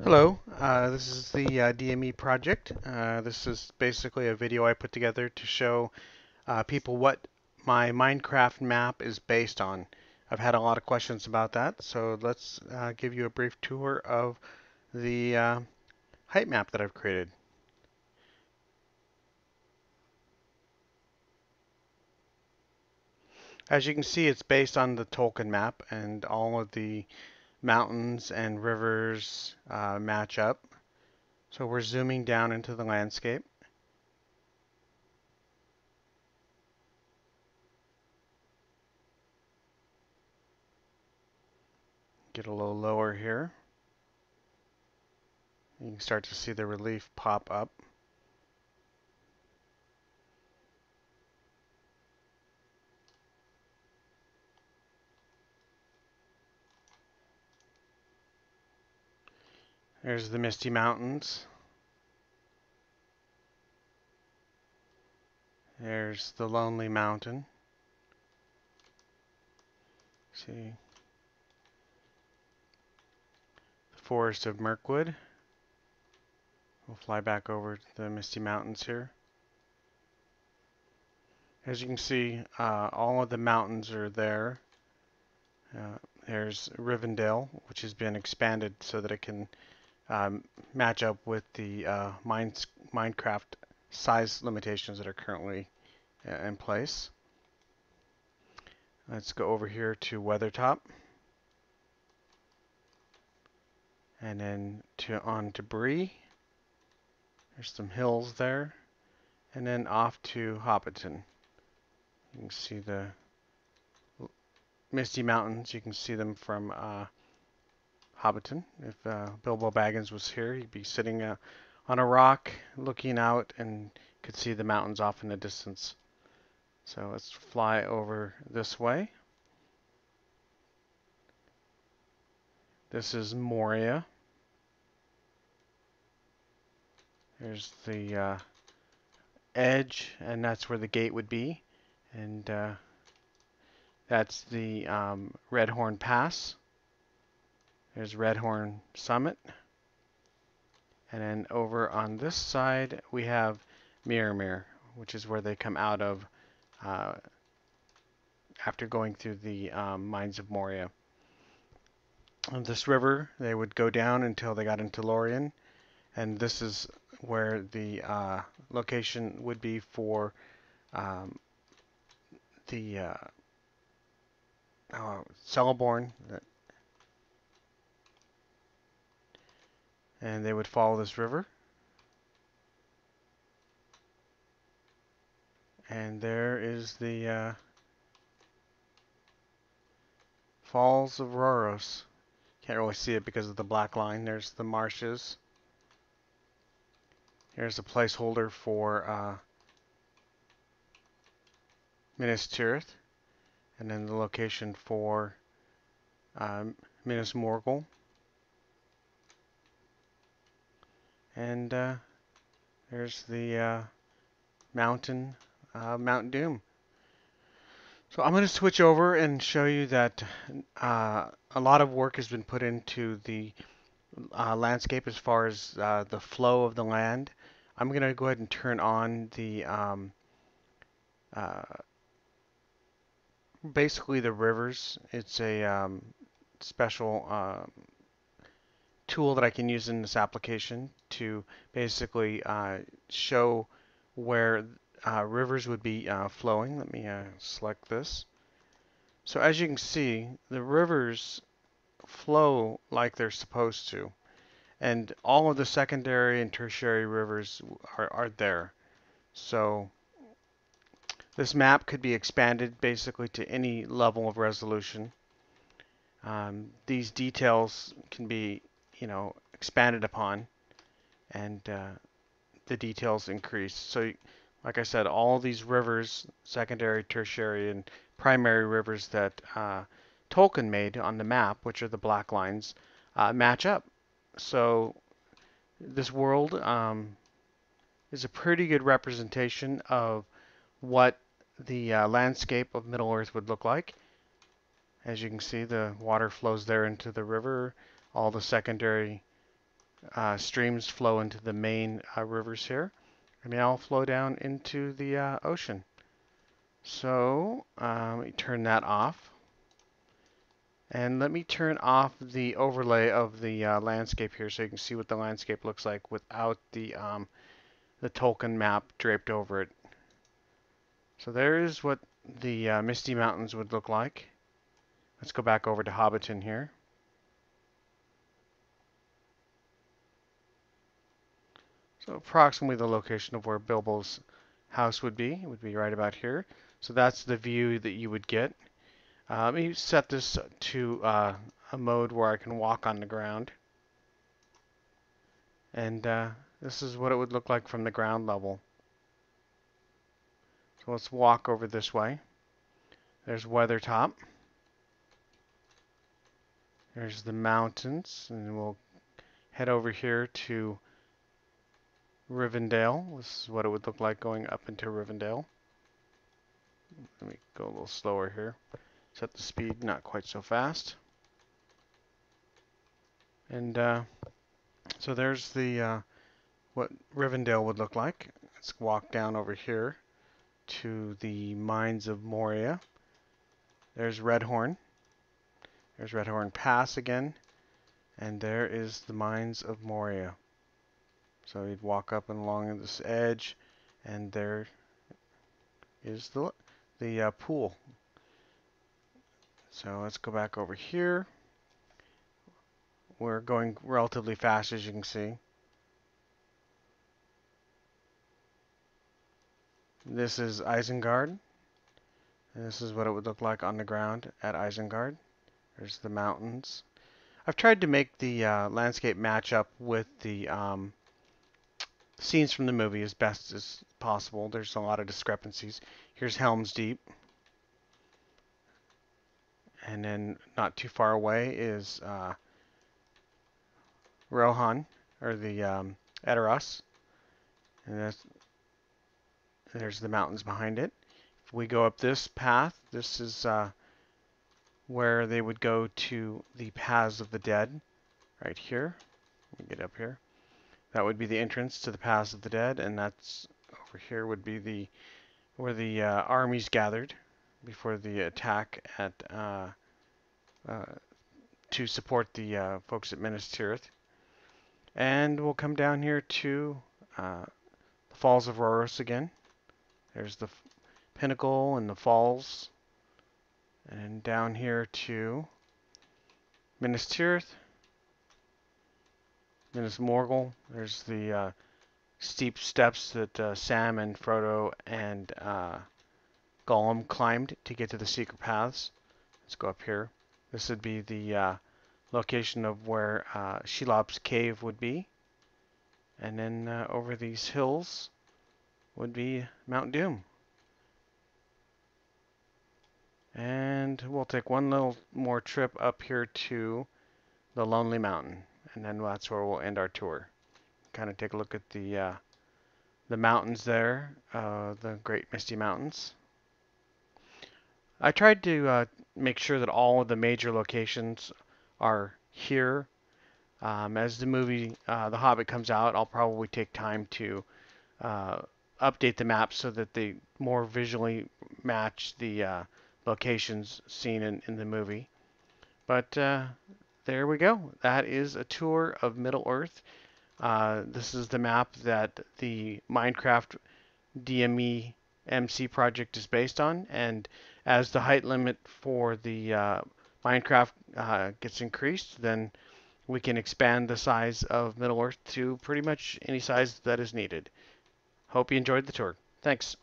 Hello, this is the DME project. This is basically a video I put together to show people what my Minecraft map is based on. I've had a lot of questions about that, so let's give you a brief tour of the height map that I've created. As you can see, it's based on the Tolkien map, and all of the mountains and rivers match up. So we're zooming down into the landscape. Get a little lower here. You can start to see the relief pop up. There's the Misty Mountains. There's the Lonely Mountain. See, the Forest of Mirkwood. We'll fly back over to the Misty Mountains here. As you can see, all of the mountains are there. There's Rivendell, which has been expanded so that it can match up with the Minecraft size limitations that are currently in place. Let's go over here to Weathertop, and then on to Bree. There's some hills there, and then off to Hobbiton. You can see the Misty Mountains. You can see them from Hobbiton. If Bilbo Baggins was here, he'd be sitting on a rock looking out and could see the mountains off in the distance. So let's fly over this way. This is Moria. There's the edge, and that's where the gate would be. And that's the Redhorn Pass. There's Redhorn Summit. And then over on this side, we have Mirror, which is where they come out of after going through the Mines of Moria. On this river, they would go down until they got into Lorien. And this is where the location would be for the Celeborn, and they would follow this river. And there is the Falls of Rhoros. Can't really see it because of the black line. There's the marshes. Here's a placeholder for Minas Tirith, and then the location for Minas Morgul. And there's the mountain, Mount Doom. So I'm going to switch over and show you that a lot of work has been put into the landscape as far as the flow of the land. I'm going to go ahead and turn on the uh, basically the rivers. It's a special tool that I can use in this application to basically show where rivers would be flowing. Let me select this. So as you can see, the rivers flow like they're supposed to, and all of the secondary and tertiary rivers are there. So this map could be expanded basically to any level of resolution. These details can be, expanded upon, and the details increase. So, like I said, all these rivers, secondary, tertiary, and primary rivers that Tolkien made on the map, which are the black lines, match up. So this world is a pretty good representation of what the landscape of Middle Earth would look like. As you can see, the water flows there into the river. All the secondary streams flow into the main rivers here, and they all flow down into the ocean. So let me turn that off. And let me turn off the overlay of the landscape here so you can see what the landscape looks like without the Tolkien map draped over it. So there is what the Misty Mountains would look like. Let's go back over to Hobbiton here. So approximately the location of where Bilbo's house would be. It would be right about here. So that's the view that you would get. Let me set this to a mode where I can walk on the ground. And this is what it would look like from the ground level. So let's walk over this way. There's Weathertop. There's the mountains. And we'll head over here to Rivendell. This is what it would look like going up into Rivendell. Let me go a little slower here. Set the speed not quite so fast. And so there's the what Rivendell would look like. Let's walk down over here to the Mines of Moria. There's Redhorn. There's Redhorn Pass again. And there is the Mines of Moria. So you'd walk up and along this edge, and there is the pool. So let's go back over here. We're going relatively fast, as you can see. This is Isengard, and this is what it would look like on the ground at Isengard. There's the mountains. I've tried to make the landscape match up with the scenes from the movie as best as possible. There's a lot of discrepancies. Here's Helm's Deep. And then not too far away is Rohan, or the Edoras. And there's the mountains behind it. If we go up this path, this is where they would go to the Paths of the Dead, right here. Let me get up here. That would be the entrance to the Paths of the Dead, and that's over here would be where the armies gathered before the attack at to support the folks at Minas Tirith. And we'll come down here to the Falls of Rhoros again. There's the pinnacle and the falls. And down here to Minas Tirith, Minas Morgul. There's the steep steps that Sam and Frodo and Gollum climbed to get to the secret paths. Let's go up here. This would be the location of where Shelob's cave would be. And then over these hills would be Mount Doom. And we'll take one little more trip up here to the Lonely Mountain. And then that's where we'll end our tour. Kind of take a look at the mountains there, the Great Misty Mountains. I tried to make sure that all of the major locations are here. As the movie The Hobbit comes out, I'll probably take time to update the map so that they more visually match the locations seen in the movie. But there we go. That is a tour of Middle-earth. This is the map that the Minecraft dmemc project is based on, and as the height limit for the Minecraft gets increased, then we can expand the size of Middle-earth to pretty much any size that is needed. Hope you enjoyed the tour. Thanks.